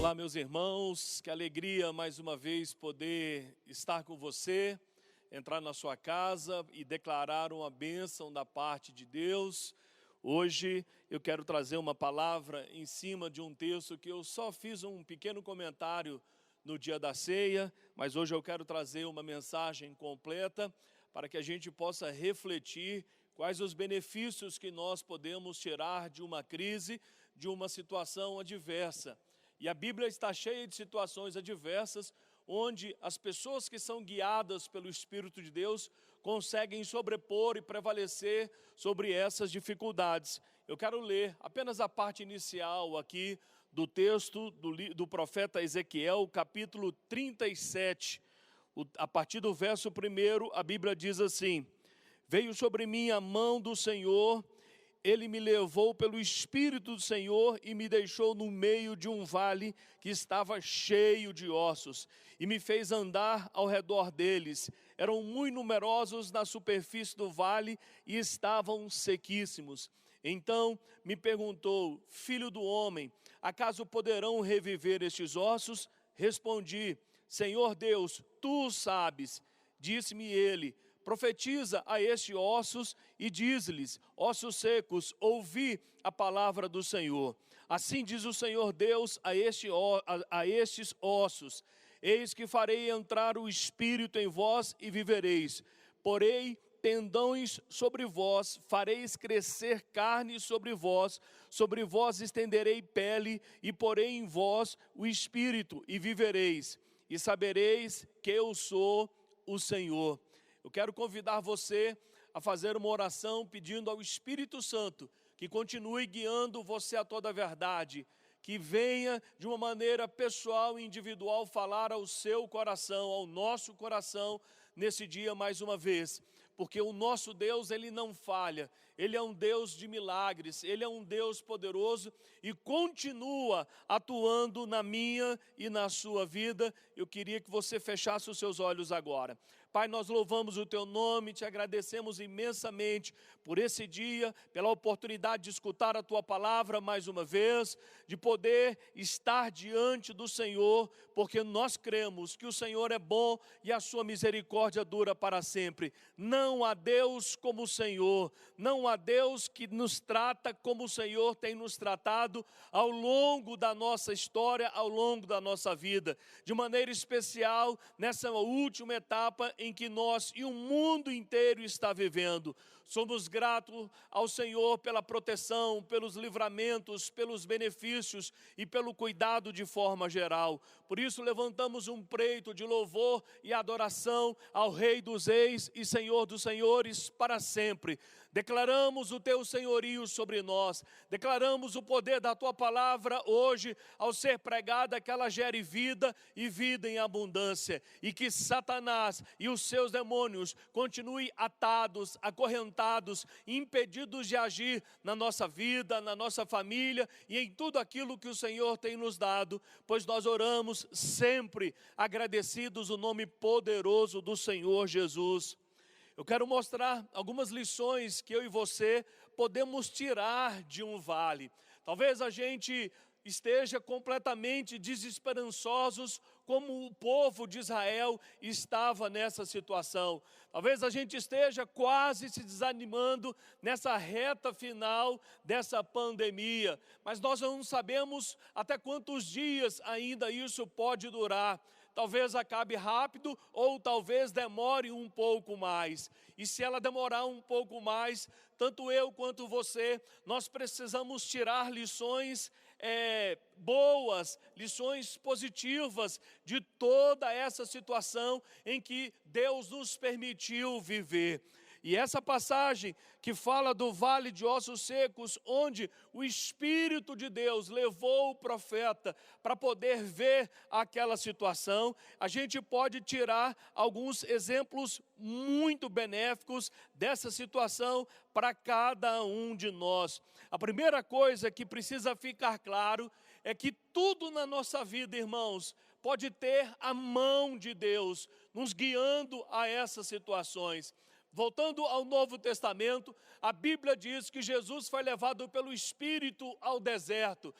Olá, meus irmãos, que alegria mais uma vez poder estar com você, entrar na sua casa e declarar uma bênção da parte de Deus. Hoje eu quero trazer uma palavra em cima de um texto que eu só fiz um pequeno comentário no dia da ceia, mas hoje eu quero trazer uma mensagem completa para que a gente possa refletir quais os benefícios que nós podemos tirar de uma crise, de uma situação adversa. E a Bíblia está cheia de situações adversas, onde as pessoas que são guiadas pelo Espírito de Deus conseguem sobrepor e prevalecer sobre essas dificuldades. Eu quero ler apenas a parte inicial aqui do texto do profeta Ezequiel, capítulo 37. A partir do verso 1, a Bíblia diz assim: Veio sobre mim a mão do Senhor, Ele me levou pelo Espírito do Senhor e me deixou no meio de um vale que estava cheio de ossos, e me fez andar ao redor deles. Eram muito numerosos na superfície do vale e estavam sequíssimos. Então me perguntou: Filho do homem, acaso poderão reviver estes ossos? Respondi: Senhor Deus, tu sabes. Disse-me ele: Profetiza a estes ossos e diz-lhes: ossos secos, ouvi a palavra do Senhor. Assim diz o Senhor Deus a estes ossos: Eis que farei entrar o Espírito em vós e vivereis. Porei tendões sobre vós, fareis crescer carne sobre vós estenderei pele, e porei em vós o Espírito e vivereis. E sabereis que eu sou o Senhor. Eu quero convidar você a fazer uma oração pedindo ao Espírito Santo que continue guiando você a toda a verdade, que venha de uma maneira pessoal e individual falar ao seu coração, ao nosso coração, nesse dia mais uma vez. Porque o nosso Deus, Ele não falha, Ele é um Deus de milagres, Ele é um Deus poderoso e continua atuando na minha e na sua vida. Eu queria que você fechasse os seus olhos agora. Pai, nós louvamos o Teu nome, Te agradecemos imensamente por esse dia, pela oportunidade de escutar a Tua palavra mais uma vez, de poder estar diante do Senhor, porque nós cremos que o Senhor é bom e a Sua misericórdia dura para sempre. Não há Deus como o Senhor, não há Deus que nos trata como o Senhor tem nos tratado ao longo da nossa história, ao longo da nossa vida. De maneira especial, nessa última etapa em que nós e o mundo inteiro está vivendo. Somos gratos ao Senhor pela proteção, pelos livramentos, pelos benefícios e pelo cuidado de forma geral. Por isso levantamos um preito de louvor e adoração ao Rei dos Reis e Senhor dos Senhores para sempre. Declaramos o Teu senhorio sobre nós, declaramos o poder da Tua palavra hoje, ao ser pregada, que ela gere vida e vida em abundância, e que Satanás e os seus demônios continuem atados, acorrentados, impedidos de agir na nossa vida, na nossa família e em tudo aquilo que o Senhor tem nos dado, pois nós oramos sempre agradecidos o nome poderoso do Senhor Jesus. Eu quero mostrar algumas lições que eu e você podemos tirar de um vale. Talvez a gente esteja completamente desesperançosos, como o povo de Israel estava nessa situação. Talvez a gente esteja quase se desanimando nessa reta final dessa pandemia, mas nós não sabemos até quantos dias ainda isso pode durar. Talvez acabe rápido ou talvez demore um pouco mais. E se ela demorar um pouco mais, tanto eu quanto você, nós precisamos tirar lições boas, lições positivas de toda essa situação em que Deus nos permitiu viver. E essa passagem que fala do vale de ossos secos, onde o Espírito de Deus levou o profeta para poder ver aquela situação, a gente pode tirar alguns exemplos muito benéficos dessa situação para cada um de nós. A primeira coisa que precisa ficar claro é que tudo na nossa vida, irmãos, pode ter a mão de Deus nos guiando a essas situações. Voltando ao Novo Testamento, a Bíblia diz que Jesus foi levado pelo Espírito ao deserto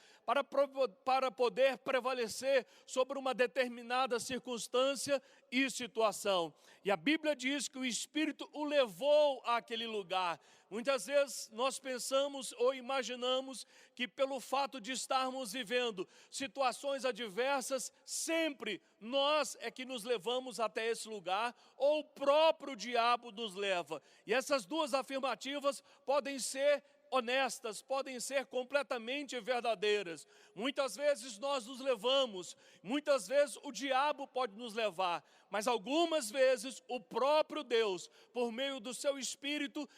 para poder prevalecer sobre uma determinada circunstância e situação. E a Bíblia diz que o Espírito o levou àquele lugar. Muitas vezes nós pensamos ou imaginamos que pelo fato de estarmos vivendo situações adversas, sempre nós é que nos levamos até esse lugar, ou o próprio diabo nos leva. E essas duas afirmativas podem ser honestas, podem ser completamente verdadeiras. Muitas vezes nós nos levamos, muitas vezes o diabo pode nos levar, mas algumas vezes o próprio Deus, por meio do seu Espírito,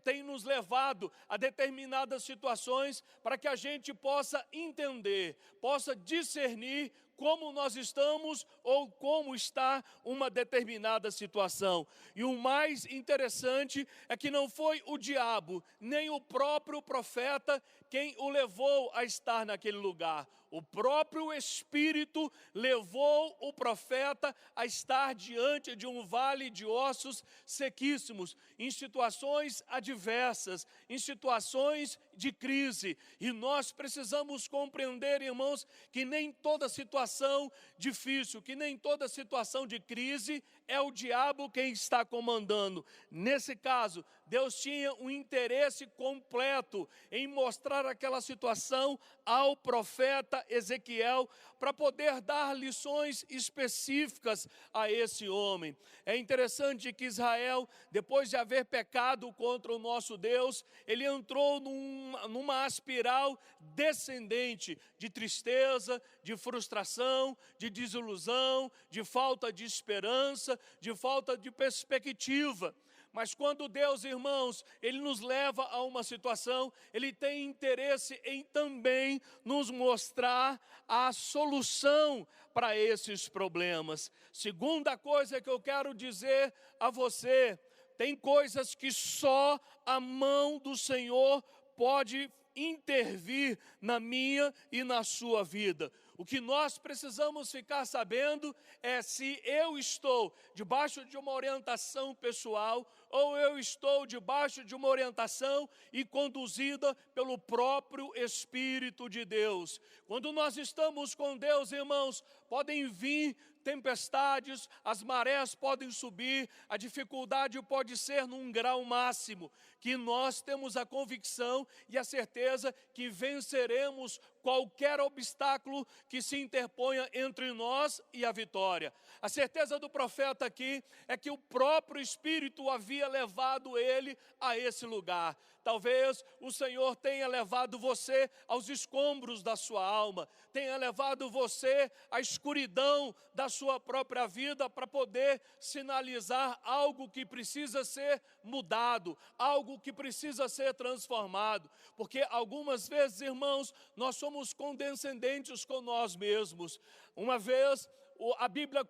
tem nos levado a determinadas situações para que a gente possa entender, possa discernir como nós estamos ou como está uma determinada situação. E o mais interessante é que não foi o diabo, nem o próprio profeta quem o levou a estar naquele lugar. O próprio Espírito levou o profeta a estar diante de um vale de ossos sequíssimos, em situações adversas, em situações de crise. E nós precisamos compreender, irmãos, que nem toda situação difícil, que nem toda situação de crise é o diabo quem está comandando. Nesse caso, Deus tinha um interesse completo em mostrar aquela situação ao profeta Ezequiel, para poder dar lições específicas a esse homem. É interessante que Israel, depois de haver pecado contra o nosso Deus, ele entrou numa espiral descendente de tristeza, de frustração, de desilusão, de falta de esperança, de falta de perspectiva. Mas quando Deus, irmãos, Ele nos leva a uma situação, Ele tem interesse em também nos mostrar a solução para esses problemas. Segunda coisa que eu quero dizer a você, tem coisas que só a mão do Senhor pode intervir na minha e na sua vida. O que nós precisamos ficar sabendo é se eu estou debaixo de uma orientação pessoal ou eu estou debaixo de uma orientação e conduzida pelo próprio Espírito de Deus. Quando nós estamos com Deus, irmãos, podem vir tempestades, as marés podem subir, a dificuldade pode ser num grau máximo, que nós temos a convicção e a certeza que venceremos qualquer obstáculo que se interponha entre nós e a vitória. A certeza do profeta aqui é que o próprio Espírito havia levado ele a esse lugar. Talvez o Senhor tenha levado você aos escombros da sua alma, tenha levado você à escuridão da sua própria vida para poder sinalizar algo que precisa ser mudado, algo que precisa ser transformado. Porque algumas vezes, irmãos, nós somos condescendentes com nós mesmos. Uma vez, a Bíblia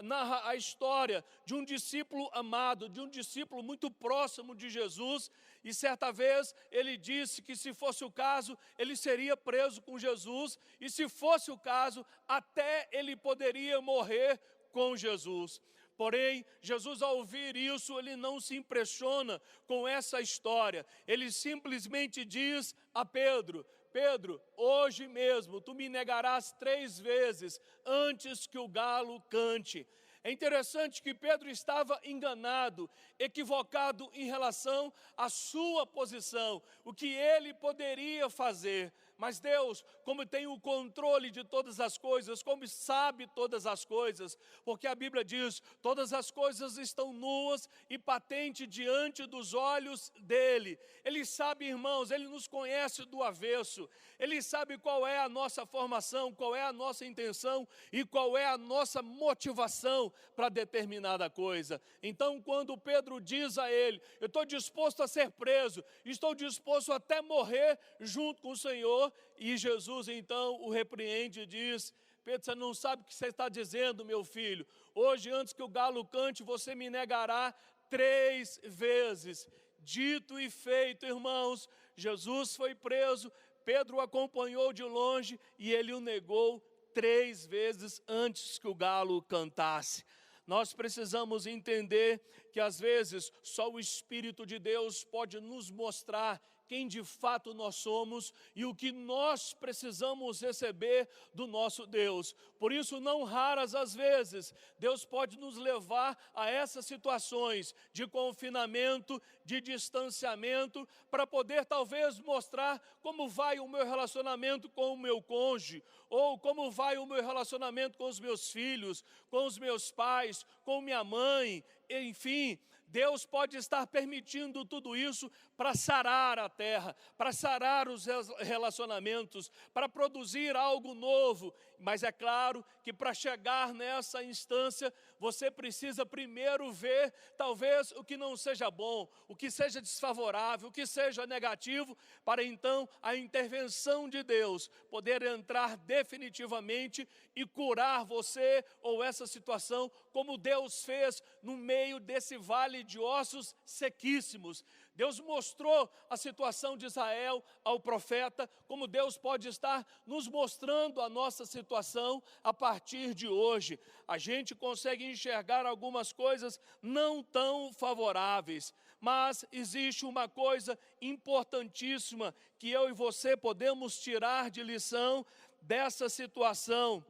narra a história de um discípulo amado, de um discípulo muito próximo de Jesus, e certa vez ele disse que se fosse o caso, ele seria preso com Jesus, e se fosse o caso, até ele poderia morrer com Jesus. Porém, Jesus, ao ouvir isso, ele não se impressiona com essa história. Ele simplesmente diz a Pedro: Pedro, hoje mesmo tu me negarás 3 vezes antes que o galo cante. É interessante que Pedro estava enganado, equivocado em relação à sua posição, o que ele poderia fazer. Mas Deus, como tem o controle de todas as coisas, como sabe todas as coisas, porque a Bíblia diz, todas as coisas estão nuas e patentes diante dos olhos dele. Ele sabe, irmãos, ele nos conhece do avesso, ele sabe qual é a nossa formação, qual é a nossa intenção e qual é a nossa motivação para determinada coisa. Então, quando Pedro diz a ele, eu estou disposto a ser preso, estou disposto até morrer junto com o Senhor, e Jesus então o repreende e diz: Pedro, você não sabe o que você está dizendo, meu filho. Hoje, antes que o galo cante, você me negará 3 vezes. Dito e feito, irmãos, Jesus foi preso, Pedro o acompanhou de longe e ele o negou 3 vezes antes que o galo cantasse. Nós precisamos entender que às vezes só o Espírito de Deus pode nos mostrar quem de fato nós somos e o que nós precisamos receber do nosso Deus. Por isso, não raras as vezes, Deus pode nos levar a essas situações de confinamento, de distanciamento, para poder talvez mostrar como vai o meu relacionamento com o meu cônjuge, ou como vai o meu relacionamento com os meus filhos, com os meus pais, com minha mãe, enfim. Deus pode estar permitindo tudo isso para sarar a terra, para sarar os relacionamentos, para produzir algo novo. Mas é claro que para chegar nessa instância, você precisa primeiro ver talvez o que não seja bom, o que seja desfavorável, o que seja negativo, para então a intervenção de Deus poder entrar definitivamente e curar você ou essa situação, como Deus fez no meio desse vale de ossos sequíssimos. Deus mostrou a situação de Israel ao profeta, como Deus pode estar nos mostrando a nossa situação a partir de hoje. A gente consegue enxergar algumas coisas não tão favoráveis, mas existe uma coisa importantíssima que eu e você podemos tirar de lição dessa situação.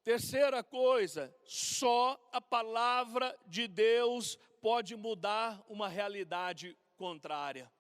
Terceira coisa, só a palavra de Deus pode mudar uma realidade contrária.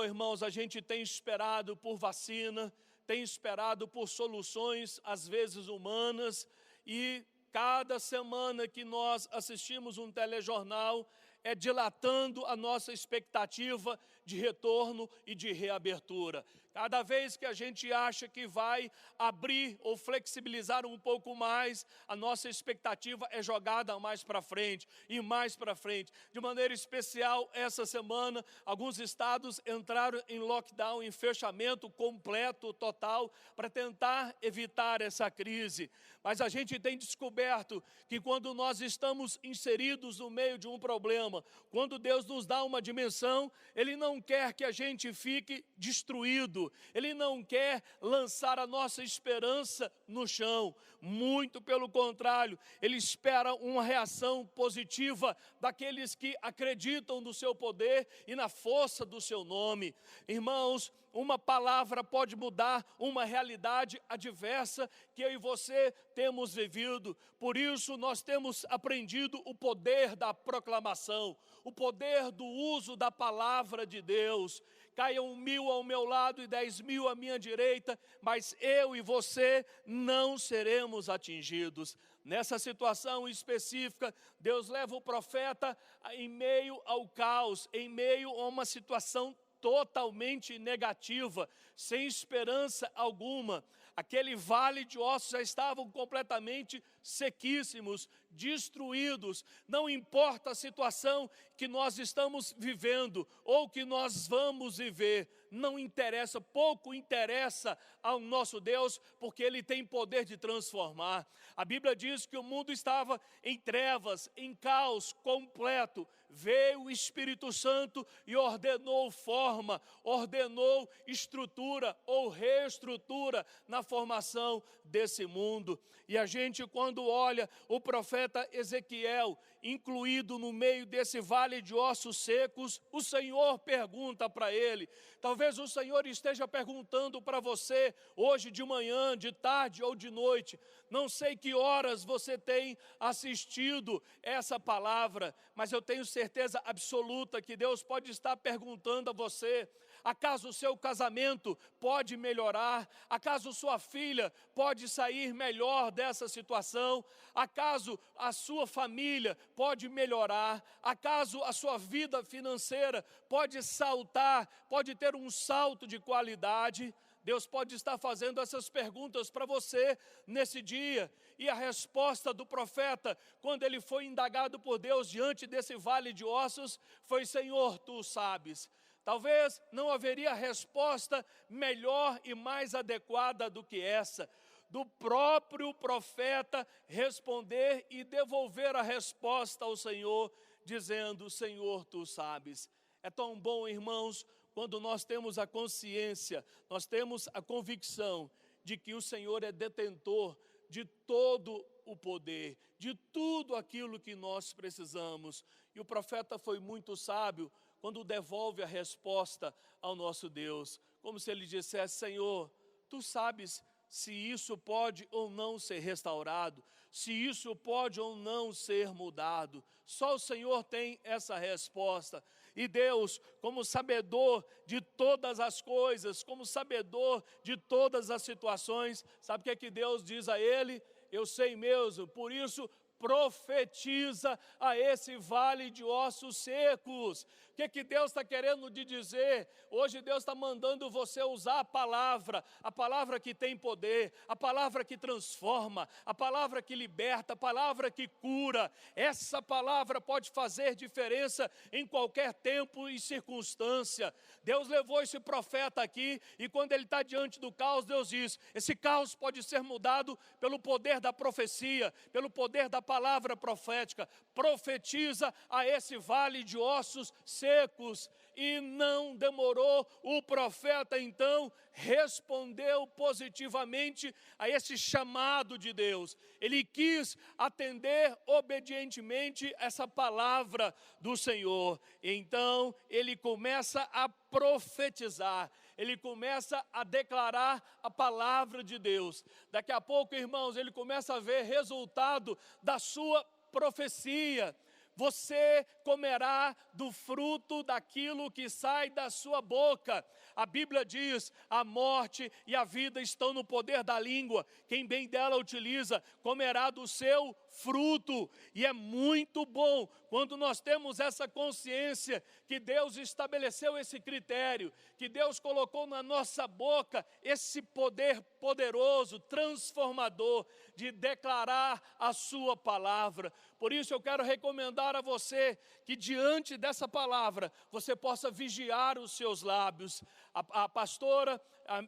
Irmãos, a gente tem esperado por vacina, tem esperado por soluções, às vezes humanas, e cada semana que nós assistimos um telejornal, é dilatando a nossa expectativa de retorno e de reabertura. Cada vez que a gente acha que vai abrir ou flexibilizar um pouco mais, a nossa expectativa é jogada mais para frente e mais para frente. De maneira especial, essa semana, alguns estados entraram em lockdown, em fechamento completo, total, para tentar evitar essa crise. Mas a gente tem descoberto que quando nós estamos inseridos no meio de um problema, quando Deus nos dá uma dimensão, Ele não quer que a gente fique destruído, Ele não quer lançar a nossa esperança no chão. Muito pelo contrário, Ele espera uma reação positiva daqueles que acreditam no seu poder e na força do seu nome. Irmãos, uma palavra pode mudar uma realidade adversa que eu e você temos vivido. Por isso nós temos aprendido o poder da proclamação, o poder do uso da palavra de Deus. Caiam 1000 ao meu lado e 10.000 à minha direita, mas eu e você não seremos atingidos. Nessa situação específica, Deus leva o profeta em meio ao caos, em meio a uma situação totalmente negativa, sem esperança alguma. Aquele vale de ossos já estavam completamente sequíssimos, destruídos. Não importa a situação que nós estamos vivendo ou que nós vamos viver, não interessa, pouco interessa ao nosso Deus, porque Ele tem poder de transformar. A Bíblia diz que o mundo estava em trevas, em caos completo. Veio o Espírito Santo e ordenou forma, ordenou estrutura ou reestrutura na formação desse mundo. E a gente, quando olha o profeta Ezequiel, incluído no meio desse vale de ossos secos, o Senhor pergunta para ele. Talvez o Senhor esteja perguntando para você, hoje de manhã, de tarde ou de noite. Não sei que horas você tem assistido essa palavra, mas eu tenho certeza absoluta que Deus pode estar perguntando a você: acaso o seu casamento pode melhorar? Acaso sua filha pode sair melhor dessa situação? Acaso a sua família pode melhorar? Acaso a sua vida financeira pode saltar, pode ter um salto de qualidade? Deus pode estar fazendo essas perguntas para você nesse dia. E a resposta do profeta, quando ele foi indagado por Deus diante desse vale de ossos, foi: Senhor, Tu sabes. Talvez não haveria resposta melhor e mais adequada do que essa, do próprio profeta responder e devolver a resposta ao Senhor, dizendo: Senhor, Tu sabes. É tão bom, irmãos, quando nós temos a consciência, nós temos a convicção de que o Senhor é detentor de todo o poder, de tudo aquilo que nós precisamos. E o profeta foi muito sábio quando devolve a resposta ao nosso Deus, como se ele dissesse: Senhor, tu sabes se isso pode ou não ser restaurado, se isso pode ou não ser mudado. Só o Senhor tem essa resposta. E Deus, como sabedor de todas as coisas, como sabedor de todas as situações, sabe o que Deus diz a ele? Eu sei mesmo, por isso profetiza a esse vale de ossos secos. O que Deus está querendo te dizer? Hoje Deus está mandando você usar a palavra que tem poder, a palavra que transforma, a palavra que liberta, a palavra que cura. Essa palavra pode fazer diferença em qualquer tempo e circunstância. Deus levou esse profeta aqui e quando ele está diante do caos, Deus diz: esse caos pode ser mudado pelo poder da profecia, pelo poder da palavra profética. Profetiza a esse vale de ossos secos. E não demorou, o profeta então respondeu positivamente a esse chamado de Deus. Ele quis atender obedientemente essa palavra do Senhor. Então ele começa a profetizar, ele começa a declarar a palavra de Deus. Daqui a pouco, irmãos, ele começa a ver resultado da sua profecia. Você comerá do fruto daquilo que sai da sua boca. A Bíblia diz: a morte e a vida estão no poder da língua. Quem bem dela utiliza, comerá do seu fruto. E é muito bom quando nós temos essa consciência que Deus estabeleceu esse critério, que Deus colocou na nossa boca esse poder poderoso, transformador, de declarar a sua palavra. Por isso eu quero recomendar a você que diante dessa palavra, você possa vigiar os seus lábios.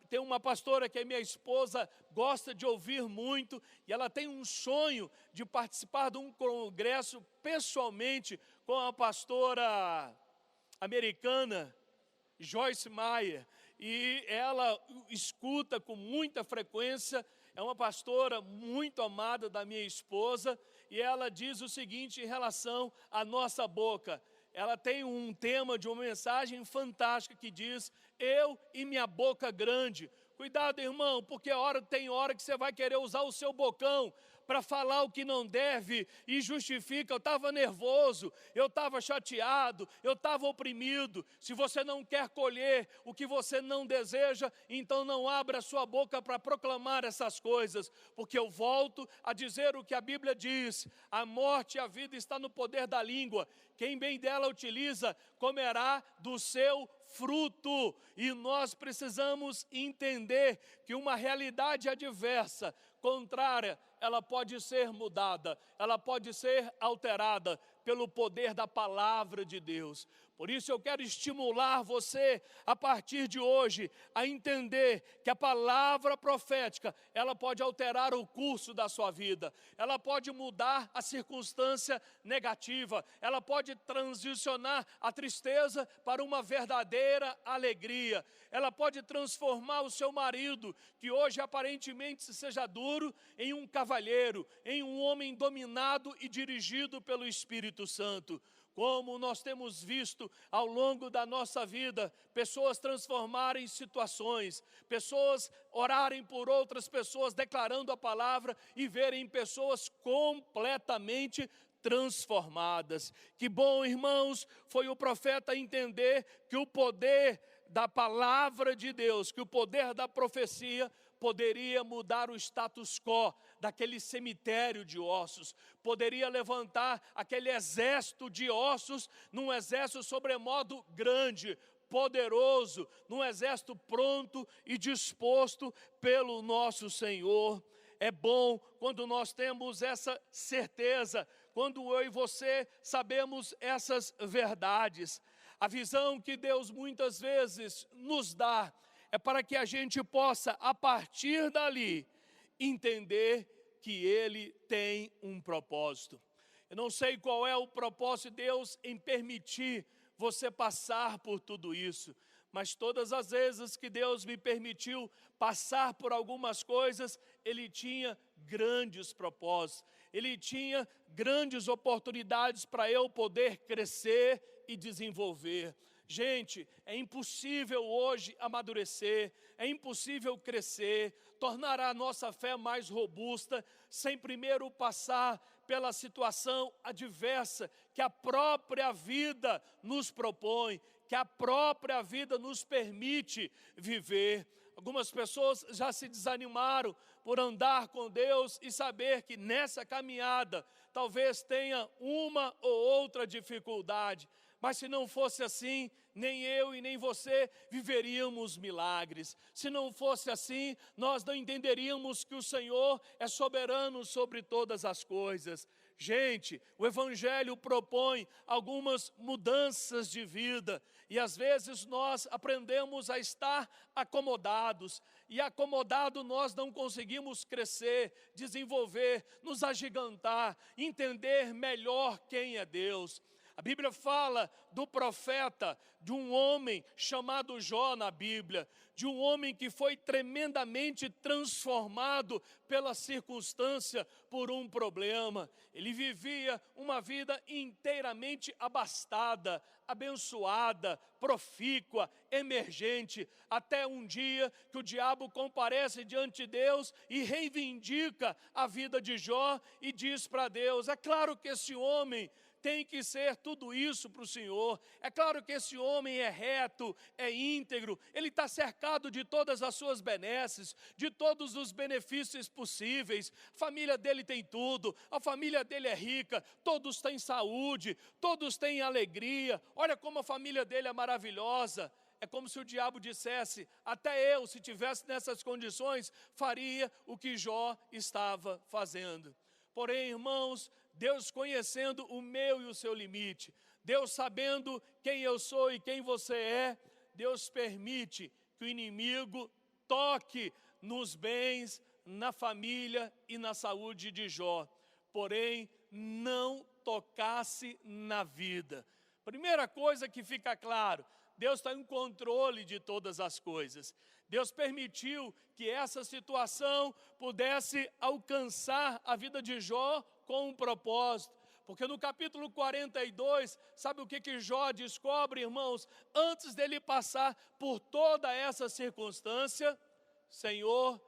Tem uma pastora que é minha esposa, gosta de ouvir muito, e ela tem um sonho de participar de um congresso pessoalmente com a pastora americana, Joyce Meyer, e ela escuta com muita frequência. É uma pastora muito amada da minha esposa, e ela diz o seguinte em relação à nossa boca. Ela tem um tema de uma mensagem fantástica que diz: eu e minha boca grande. Cuidado, irmão, porque tem hora que você vai querer usar o seu bocão para falar o que não deve e justifica: eu estava nervoso, eu estava chateado, eu estava oprimido. Se você não quer colher o que você não deseja, então não abra a sua boca para proclamar essas coisas, porque eu volto a dizer o que a Bíblia diz: a morte e a vida está no poder da língua. Quem bem dela utiliza, comerá do seu fruto. E nós precisamos entender que uma realidade adversa, contrária, ela pode ser mudada, ela pode ser alterada pelo poder da palavra de Deus. Por isso eu quero estimular você, a partir de hoje, a entender que a palavra profética, ela pode alterar o curso da sua vida, ela pode mudar a circunstância negativa, ela pode transicionar a tristeza para uma verdadeira alegria, ela pode transformar o seu marido, que hoje aparentemente seja duro, em um cavalheiro, em um homem dominado e dirigido pelo Espírito Santo. Como nós temos visto ao longo da nossa vida, pessoas transformarem situações, pessoas orarem por outras pessoas, declarando a palavra e verem pessoas completamente transformadas. Que bom, irmãos, foi o profeta entender que o poder da palavra de Deus, que o poder da profecia poderia mudar o status quo daquele cemitério de ossos, poderia levantar aquele exército de ossos num exército sobremodo grande, poderoso, num exército pronto e disposto pelo nosso Senhor. É bom quando nós temos essa certeza, quando eu e você sabemos essas verdades. A visão que Deus muitas vezes nos dá é para que a gente possa, a partir dali, entender que Ele tem um propósito. Eu não sei qual é o propósito de Deus em permitir você passar por tudo isso, mas todas as vezes que Deus me permitiu passar por algumas coisas, Ele tinha grandes propósitos, Ele tinha grandes oportunidades para eu poder crescer e desenvolver. Gente, é impossível hoje amadurecer, é impossível crescer, tornar a nossa fé mais robusta, sem primeiro passar pela situação adversa que a própria vida nos propõe, que a própria vida nos permite viver. Algumas pessoas já se desanimaram por andar com Deus e saber que nessa caminhada talvez tenha uma ou outra dificuldade. Mas se não fosse assim, nem eu e nem você viveríamos milagres. Se não fosse assim, nós não entenderíamos que o Senhor é soberano sobre todas as coisas. Gente, o Evangelho propõe algumas mudanças de vida e às vezes nós aprendemos a estar acomodados e acomodado nós não conseguimos crescer, desenvolver, nos agigantar, entender melhor quem é Deus. A Bíblia fala do profeta, de um homem chamado Jó na Bíblia, de um homem que foi tremendamente transformado pela circunstância, por um problema. Ele vivia uma vida inteiramente abastada, abençoada, profícua, emergente, até um dia que o diabo comparece diante de Deus e reivindica a vida de Jó e diz para Deus: é claro que esse homem tem que ser tudo isso para o Senhor. É claro que esse homem é reto, é íntegro, ele está cercado de todas as suas benesses, de todos os benefícios possíveis. A família dele tem tudo, a família dele é rica, todos têm saúde, todos têm alegria. Olha como a família dele é maravilhosa. É como se o diabo dissesse: até eu, se tivesse nessas condições, faria o que Jó estava fazendo. Porém, irmãos, Deus conhecendo o meu e o seu limite, Deus sabendo quem eu sou e quem você é, Deus permite que o inimigo toque nos bens, na família e na saúde de Jó, porém não tocasse na vida. Primeira coisa que fica claro: Deus está em controle de todas as coisas. Deus permitiu que essa situação pudesse alcançar a vida de Jó com um propósito. Porque no capítulo 42, sabe o que Jó descobre, irmãos? Antes dele passar por toda essa circunstância: Senhor,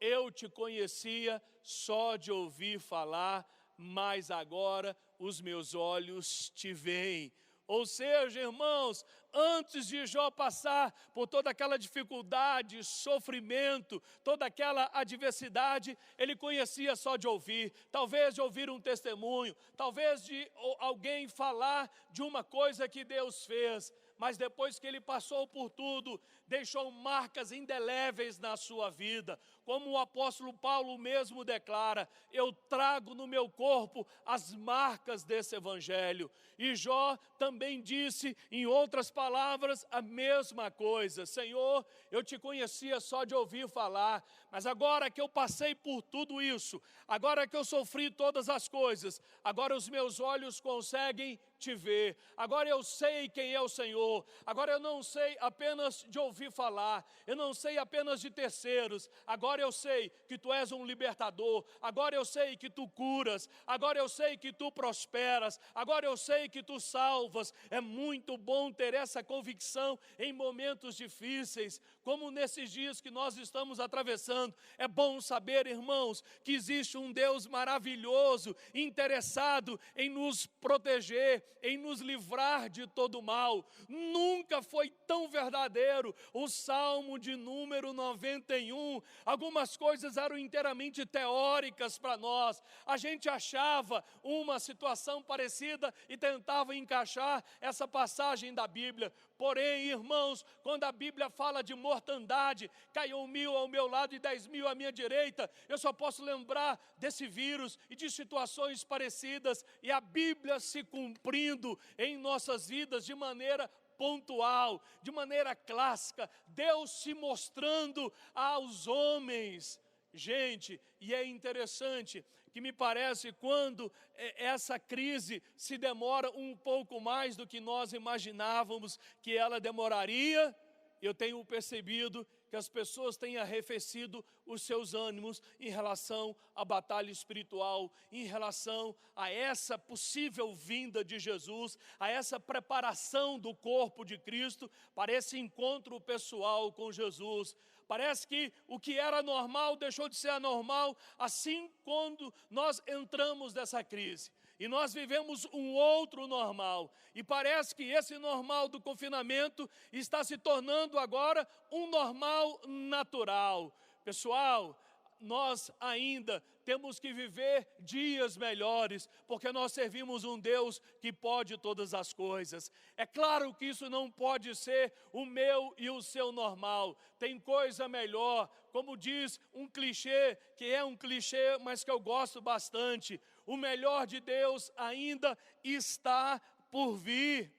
eu te conhecia só de ouvir falar, mas agora os meus olhos te veem. Ou seja, irmãos, antes de Jó passar por toda aquela dificuldade, sofrimento, toda aquela adversidade, ele conhecia só de ouvir, talvez de ouvir um testemunho, talvez de alguém falar de uma coisa que Deus fez. Mas depois que ele passou por tudo, deixou marcas indeléveis na sua vida. Como o apóstolo Paulo mesmo declara: eu trago no meu corpo as marcas desse evangelho. E Jó também disse, em outras palavras, a mesma coisa: Senhor, eu te conhecia só de ouvir falar, mas agora que eu passei por tudo isso, agora que eu sofri todas as coisas, agora os meus olhos conseguem te ver, agora eu sei quem é o Senhor, agora eu não sei apenas de ouvir falar, eu não sei apenas de terceiros, agora eu sei que tu és um libertador, agora eu sei que tu curas, agora eu sei que tu prosperas, agora eu sei que tu salvas. É muito bom ter essa convicção em momentos difíceis, como nesses dias que nós estamos atravessando. É bom saber, irmãos, que existe um Deus maravilhoso, interessado em nos proteger, em nos livrar de todo mal. Nunca foi tão verdadeiro o Salmo de número 91. Algumas coisas eram inteiramente teóricas para nós. A gente achava uma situação parecida e tentava encaixar essa passagem da Bíblia. Porém, irmãos, quando a Bíblia fala de mortandade, caiu 1000 ao meu lado e 10.000 à minha direita, eu só posso lembrar desse vírus e de situações parecidas, e a Bíblia se cumprindo em nossas vidas de maneira pontual, de maneira clássica, Deus se mostrando aos homens. Gente, e é interessante que me parece quando essa crise se demora um pouco mais do que nós imaginávamos que ela demoraria, eu tenho percebido que as pessoas têm arrefecido os seus ânimos em relação à batalha espiritual, em relação a essa possível vinda de Jesus, a essa preparação do corpo de Cristo para esse encontro pessoal com Jesus. Parece que o que era normal deixou de ser anormal, assim quando nós entramos nessa crise. E nós vivemos um outro normal. E parece que esse normal do confinamento está se tornando agora um normal natural. Pessoal, nós ainda temos que viver dias melhores, porque nós servimos um Deus que pode todas as coisas. É claro que isso não pode ser o meu e o seu normal. Tem coisa melhor, como diz um clichê, que é um clichê, mas que eu gosto bastante. O melhor de Deus ainda está por vir.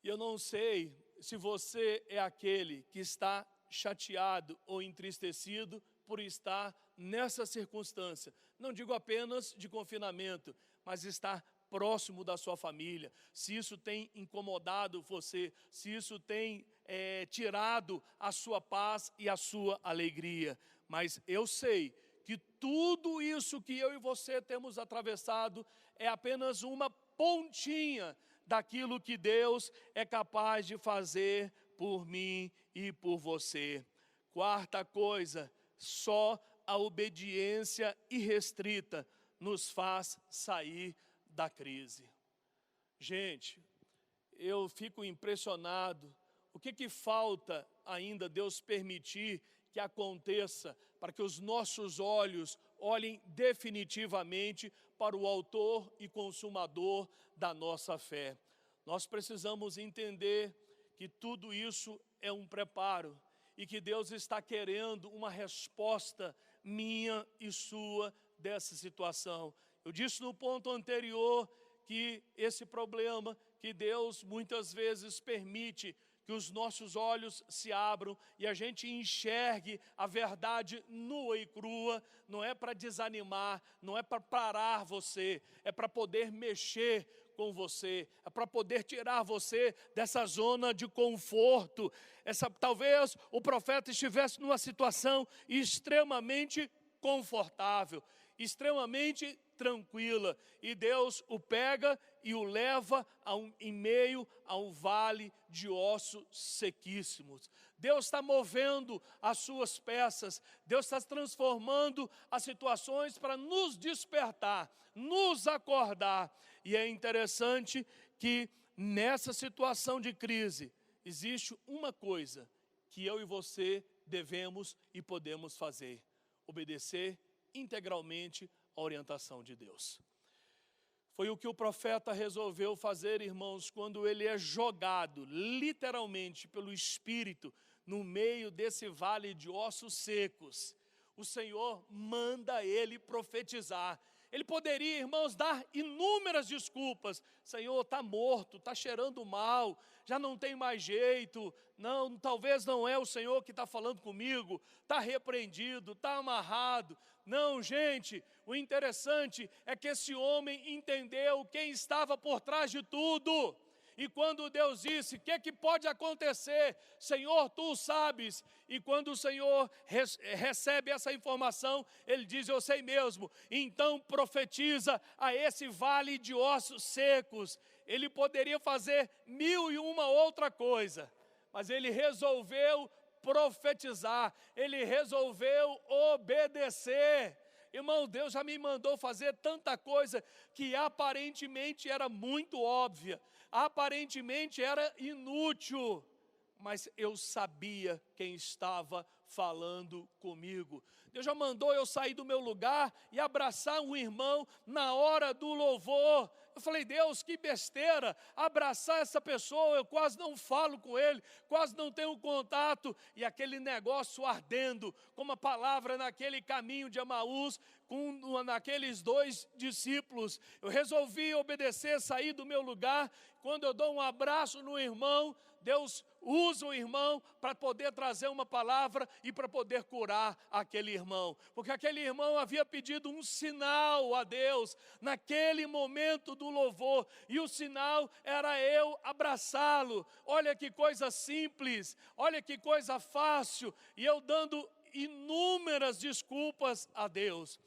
E eu não sei se você é aquele que está chateado ou entristecido por estar nessa circunstância. Não digo apenas de confinamento, mas estar próximo da sua família. Se isso tem incomodado você, se isso tem tirado a sua paz e a sua alegria. Mas eu sei que tudo isso que eu e você temos atravessado é apenas uma pontinha daquilo que Deus é capaz de fazer por mim e por você. Quarta coisa, só a obediência irrestrita nos faz sair da crise. Gente, eu fico impressionado. O que falta ainda Deus permitir que aconteça para que os nossos olhos olhem definitivamente para o autor e consumador da nossa fé? Nós precisamos entender que tudo isso é um preparo e que Deus está querendo uma resposta minha e sua dessa situação. Eu disse no ponto anterior que esse problema que Deus muitas vezes permite que os nossos olhos se abram e a gente enxergue a verdade nua e crua, não é para desanimar, não é para parar você, é para poder mexer com você, é para poder tirar você dessa zona de conforto. Talvez o profeta estivesse numa situação extremamente confortável, extremamente tranquila, e Deus o pega e o leva em meio a um vale de ossos sequíssimos. Deus está movendo as suas peças, Deus está transformando as situações para nos despertar, nos acordar. E é interessante que nessa situação de crise, existe uma coisa que eu e você devemos e podemos fazer: obedecer integralmente a orientação de Deus. Foi o que o profeta resolveu fazer, irmãos, quando ele é jogado, literalmente, pelo Espírito, no meio desse vale de ossos secos. O Senhor manda ele profetizar. Ele poderia, irmãos, dar inúmeras desculpas. Senhor, está morto, está cheirando mal, já não tem mais jeito. Não, talvez não é o Senhor que está falando comigo. Está repreendido, está amarrado. Não, gente, o interessante é que esse homem entendeu quem estava por trás de tudo. E quando Deus disse, o que pode acontecer? Senhor, tu sabes. E quando o Senhor recebe essa informação, ele diz, eu sei mesmo. Então profetiza a esse vale de ossos secos. Ele poderia fazer 1001 outra coisa, mas ele resolveu profetizar, ele resolveu obedecer. Irmão, Deus já me mandou fazer tanta coisa que aparentemente era muito óbvia, aparentemente era inútil, mas eu sabia quem estava falando comigo. Deus já mandou eu sair do meu lugar e abraçar um irmão na hora do louvor. Eu falei, Deus, que besteira, abraçar essa pessoa, eu quase não falo com ele, quase não tenho contato, e aquele negócio ardendo, como a palavra naquele caminho de Emaús, naqueles 2 discípulos. Eu resolvi obedecer, sair do meu lugar. Quando eu dou um abraço no irmão, Deus usa o irmão para poder trazer uma palavra, e para poder curar aquele irmão. Porque aquele irmão havia pedido um sinal a Deus naquele momento do louvor. E o sinal era eu abraçá-lo. Olha que coisa simples, olha que coisa fácil. E eu dando inúmeras desculpas a Deus.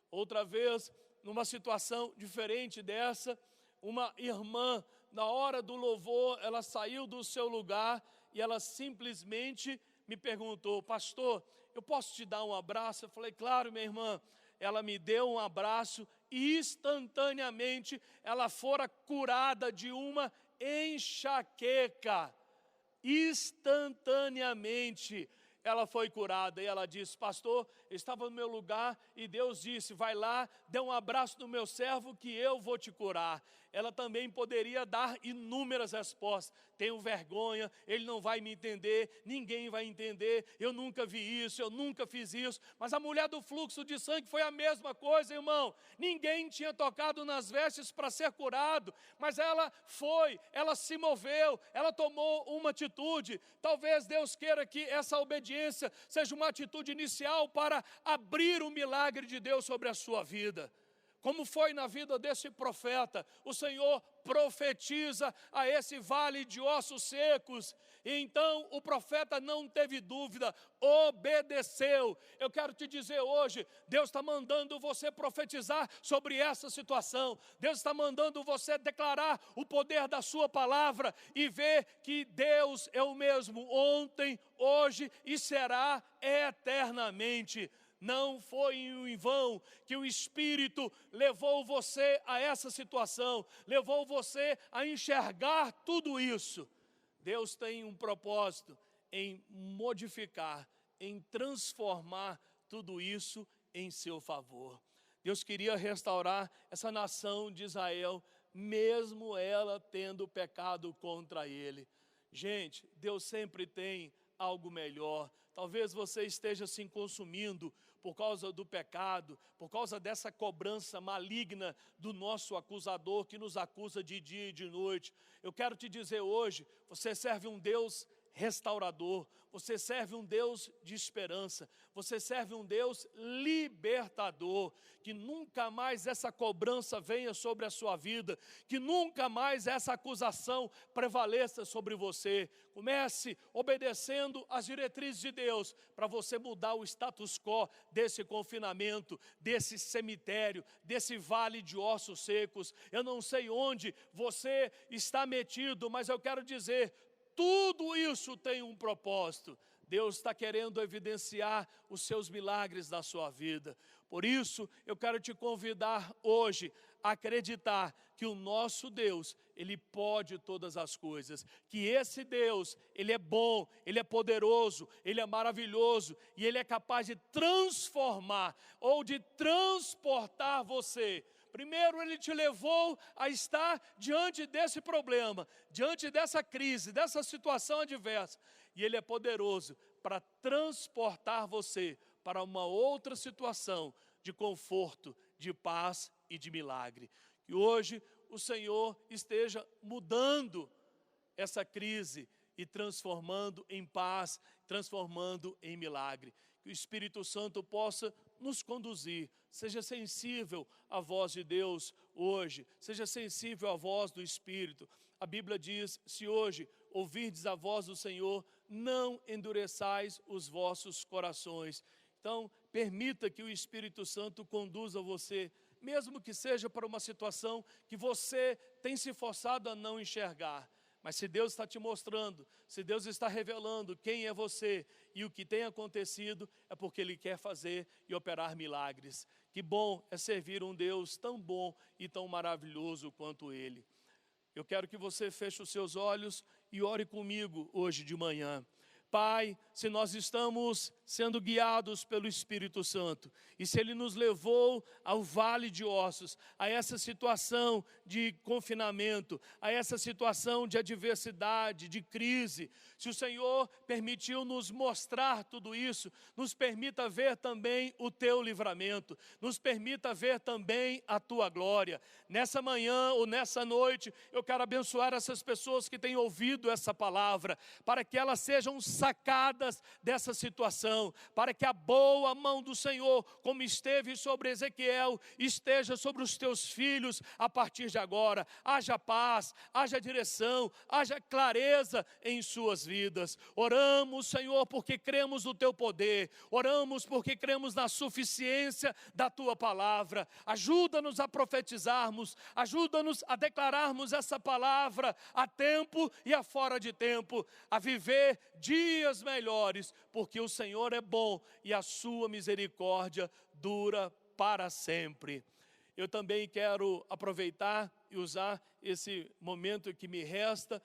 Outra vez, numa situação diferente dessa, uma irmã, na hora do louvor, ela saiu do seu lugar e ela simplesmente me perguntou: pastor, eu posso te dar um abraço? Eu falei: claro, minha irmã. Ela me deu um abraço e instantaneamente ela fora curada de uma enxaqueca. Instantaneamente ela foi curada. E ela disse: pastor, eu estava no meu lugar e Deus disse: vai lá, dê um abraço no meu servo que eu vou te curar. Ela também poderia dar inúmeras respostas: tenho vergonha, ele não vai me entender, ninguém vai entender, eu nunca vi isso, eu nunca fiz isso. Mas a mulher do fluxo de sangue foi a mesma coisa, irmão. Ninguém tinha tocado nas vestes para ser curado, mas ela foi, ela se moveu, ela tomou uma atitude. Talvez Deus queira que essa obediência seja uma atitude inicial para abrir o milagre de Deus sobre a sua vida. Como foi na vida desse profeta, o Senhor profetiza a esse vale de ossos secos. E então o profeta não teve dúvida, obedeceu. Eu quero te dizer hoje, Deus está mandando você profetizar sobre essa situação. Deus está mandando você declarar o poder da sua palavra e ver que Deus é o mesmo ontem, hoje e será eternamente. Não foi em vão que o Espírito levou você a essa situação, levou você a enxergar tudo isso. Deus tem um propósito em modificar, em transformar tudo isso em seu favor. Deus queria restaurar essa nação de Israel, mesmo ela tendo pecado contra Ele. Gente, Deus sempre tem algo melhor. Talvez você esteja se consumindo por causa do pecado, por causa dessa cobrança maligna do nosso acusador que nos acusa de dia e de noite. Eu quero te dizer hoje, você serve um Deus restaurador, você serve um Deus de esperança, você serve um Deus libertador, que nunca mais essa cobrança venha sobre a sua vida, que nunca mais essa acusação prevaleça sobre você. Comece obedecendo às diretrizes de Deus, para você mudar o status quo desse confinamento, desse cemitério, desse vale de ossos secos. Eu não sei onde você está metido, mas eu quero dizer, tudo isso tem um propósito. Deus está querendo evidenciar os seus milagres na sua vida. Por isso, eu quero te convidar hoje a acreditar que o nosso Deus, Ele pode todas as coisas. Que esse Deus, Ele é bom, Ele é poderoso, Ele é maravilhoso e Ele é capaz de transformar ou de transportar você. Primeiro, Ele te levou a estar diante desse problema, diante dessa crise, dessa situação adversa. E Ele é poderoso para transportar você para uma outra situação de conforto, de paz e de milagre. Que hoje o Senhor esteja mudando essa crise e transformando em paz, transformando em milagre. Que o Espírito Santo possa nos conduzir. Seja sensível à voz de Deus hoje, seja sensível à voz do Espírito. A Bíblia diz: se hoje ouvirdes a voz do Senhor, não endureçais os vossos corações. Então, permita que o Espírito Santo conduza você, mesmo que seja para uma situação que você tem se forçado a não enxergar. Mas se Deus está te mostrando, se Deus está revelando quem é você e o que tem acontecido, é porque Ele quer fazer e operar milagres. Que bom é servir um Deus tão bom e tão maravilhoso quanto Ele. Eu quero que você feche os seus olhos e ore comigo hoje de manhã. Pai, se nós estamos sendo guiados pelo Espírito Santo, e se Ele nos levou ao vale de ossos, a essa situação de confinamento, a essa situação de adversidade, de crise, se o Senhor permitiu nos mostrar tudo isso, nos permita ver também o Teu livramento, nos permita ver também a Tua glória. Nessa manhã ou nessa noite, eu quero abençoar essas pessoas que têm ouvido essa palavra, para que elas sejam sacadas dessa situação, para que a boa mão do Senhor, como esteve sobre Ezequiel, esteja sobre os teus filhos a partir de agora. Haja paz, haja direção, haja clareza em suas vidas. Oramos, Senhor, porque cremos no teu poder, oramos porque cremos na suficiência da tua palavra. Ajuda-nos a profetizarmos, ajuda-nos a declararmos essa palavra a tempo e a fora de tempo, a viver dias melhores, porque o Senhor é bom e a sua misericórdia dura para sempre. Eu também quero aproveitar e usar esse momento que me resta,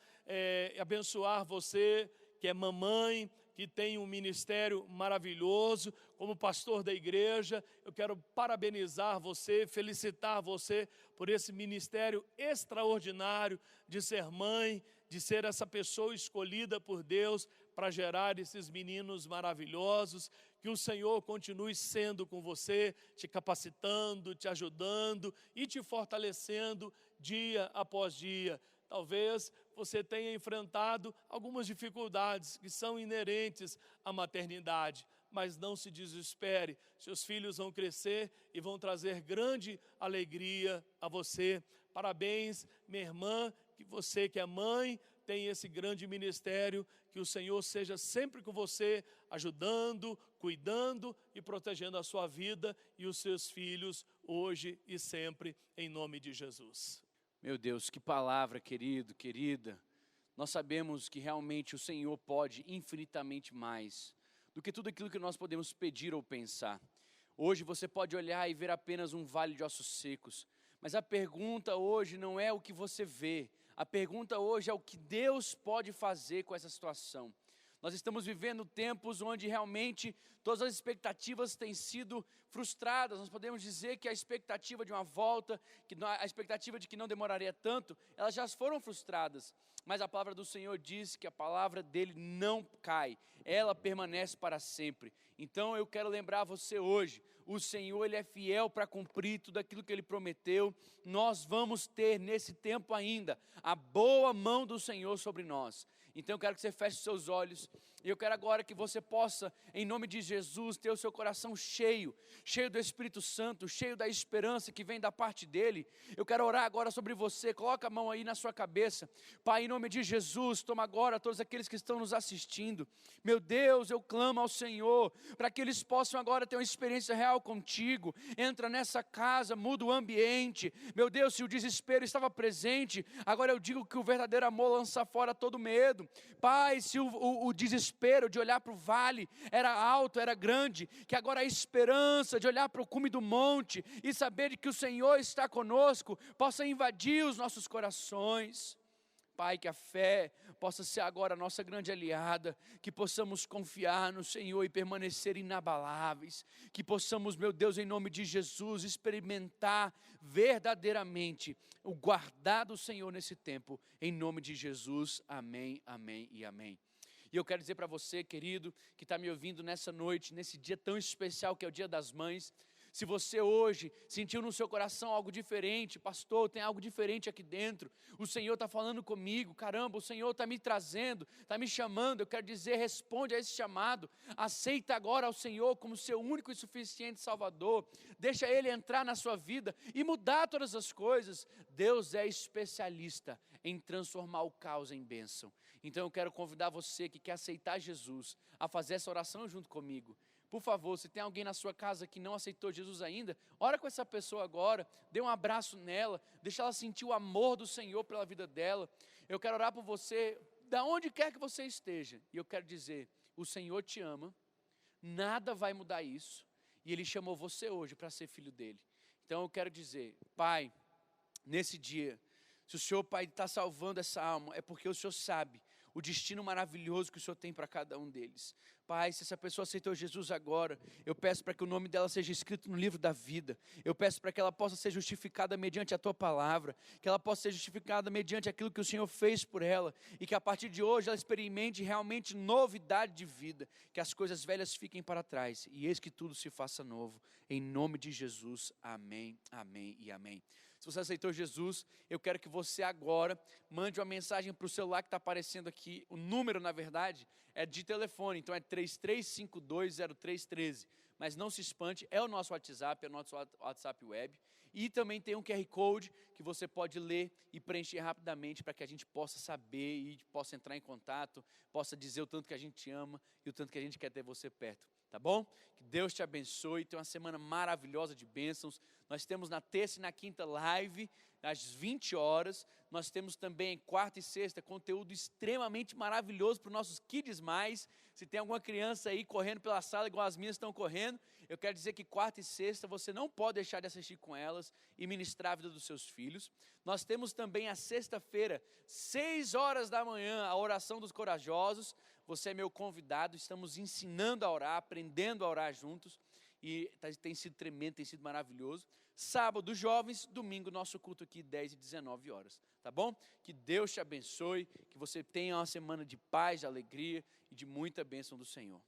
abençoar você que é mamãe, que tem um ministério maravilhoso, como pastor da igreja. Eu quero parabenizar você, felicitar você por esse ministério extraordinário de ser mãe, de ser essa pessoa escolhida por Deus para gerar esses meninos maravilhosos. Que o Senhor continue sendo com você, te capacitando, te ajudando e te fortalecendo dia após dia. Talvez você tenha enfrentado algumas dificuldades que são inerentes à maternidade, mas não se desespere, seus filhos vão crescer e vão trazer grande alegria a você. Parabéns, minha irmã, que você que é mãe tem esse grande ministério, que o Senhor seja sempre com você, ajudando, cuidando e protegendo a sua vida e os seus filhos hoje e sempre, em nome de Jesus. Meu Deus, que palavra, querido, querida. Nós sabemos que realmente o Senhor pode infinitamente mais do que tudo aquilo que nós podemos pedir ou pensar. Hoje você pode olhar e ver apenas um vale de ossos secos, mas a pergunta hoje não é o que você vê, a pergunta hoje é o que Deus pode fazer com essa situação. Nós estamos vivendo tempos onde realmente todas as expectativas têm sido frustradas. Nós podemos dizer que a expectativa de uma volta, a expectativa de que não demoraria tanto, elas já foram frustradas. Mas a palavra do Senhor diz que a palavra dele não cai, ela permanece para sempre. Então eu quero lembrar você hoje, o Senhor ele é fiel para cumprir tudo aquilo que ele prometeu. Nós vamos ter nesse tempo ainda a boa mão do Senhor sobre nós. Então eu quero que você feche os seus olhos, e eu quero agora que você possa, em nome de Jesus, ter o seu coração cheio do Espírito Santo, cheio da esperança que vem da parte dEle. Eu quero orar agora sobre você, coloca a mão aí na sua cabeça. Pai, em nome de Jesus, toma agora todos aqueles que estão nos assistindo. Meu Deus, eu clamo ao Senhor, para que eles possam agora ter uma experiência real contigo. Entra nessa casa, muda o ambiente. Meu Deus, se o desespero estava presente, agora eu digo que o verdadeiro amor lança fora todo medo. Pai, se o desespero de olhar para o vale era alto, era grande, que agora a esperança de olhar para o cume do monte e saber de que o Senhor está conosco, possa invadir os nossos corações. Pai, que a fé possa ser agora a nossa grande aliada, que possamos confiar no Senhor e permanecer inabaláveis, que possamos, meu Deus, em nome de Jesus, experimentar verdadeiramente o guardar do Senhor nesse tempo, em nome de Jesus, amém, amém e amém. E eu quero dizer para você, querido, que está me ouvindo nessa noite, nesse dia tão especial que é o Dia das Mães, se você hoje sentiu no seu coração algo diferente, pastor, tem algo diferente aqui dentro, o Senhor está falando comigo, caramba, o Senhor está me trazendo, está me chamando, eu quero dizer, responde a esse chamado, aceita agora ao Senhor como seu único e suficiente Salvador, deixa Ele entrar na sua vida e mudar todas as coisas. Deus é especialista em transformar o caos em bênção. Então eu quero convidar você que quer aceitar Jesus a fazer essa oração junto comigo. Por favor, se tem alguém na sua casa que não aceitou Jesus ainda, ora com essa pessoa agora, dê um abraço nela, deixa ela sentir o amor do Senhor pela vida dela. Eu quero orar por você, da onde quer que você esteja, e eu quero dizer, o Senhor te ama, nada vai mudar isso, e Ele chamou você hoje para ser filho dEle. Então eu quero dizer, Pai, nesse dia, se o Senhor, Pai, está salvando essa alma, é porque o Senhor sabe o destino maravilhoso que o Senhor tem para cada um deles. Pai, se essa pessoa aceitou Jesus agora, eu peço para que o nome dela seja escrito no livro da vida. Eu peço para que ela possa ser justificada mediante a Tua palavra, que ela possa ser justificada mediante aquilo que o Senhor fez por ela, e que a partir de hoje ela experimente realmente novidade de vida, que as coisas velhas fiquem para trás, e eis que tudo se faça novo. Em nome de Jesus, amém, amém e amém. Se você aceitou Jesus, eu quero que você agora mande uma mensagem para o celular que está aparecendo aqui. O número, na verdade, é de telefone, então é 33520313. Mas não se espante, é o nosso WhatsApp, é o nosso WhatsApp web. E também tem um QR Code que você pode ler e preencher rapidamente para que a gente possa saber e possa entrar em contato, possa dizer o tanto que a gente ama e o tanto que a gente quer ter você perto. Tá bom? Que Deus te abençoe, tenha uma semana maravilhosa de bênçãos. Nós temos na terça e na quinta live, às 20 horas. Nós temos também quarta e sexta conteúdo extremamente maravilhoso para os nossos Kids Mais. Se tem alguma criança aí correndo pela sala igual as minhas estão correndo, eu quero dizer que quarta e sexta você não pode deixar de assistir com elas e ministrar a vida dos seus filhos. Nós temos também a sexta-feira, 6 horas da manhã, a oração dos corajosos. Você é meu convidado, estamos ensinando a orar, aprendendo a orar juntos, e tem sido tremendo, tem sido maravilhoso. Sábado, jovens, domingo, nosso culto aqui, 10 e 19 horas, tá bom? Que Deus te abençoe, que você tenha uma semana de paz, de alegria e de muita bênção do Senhor.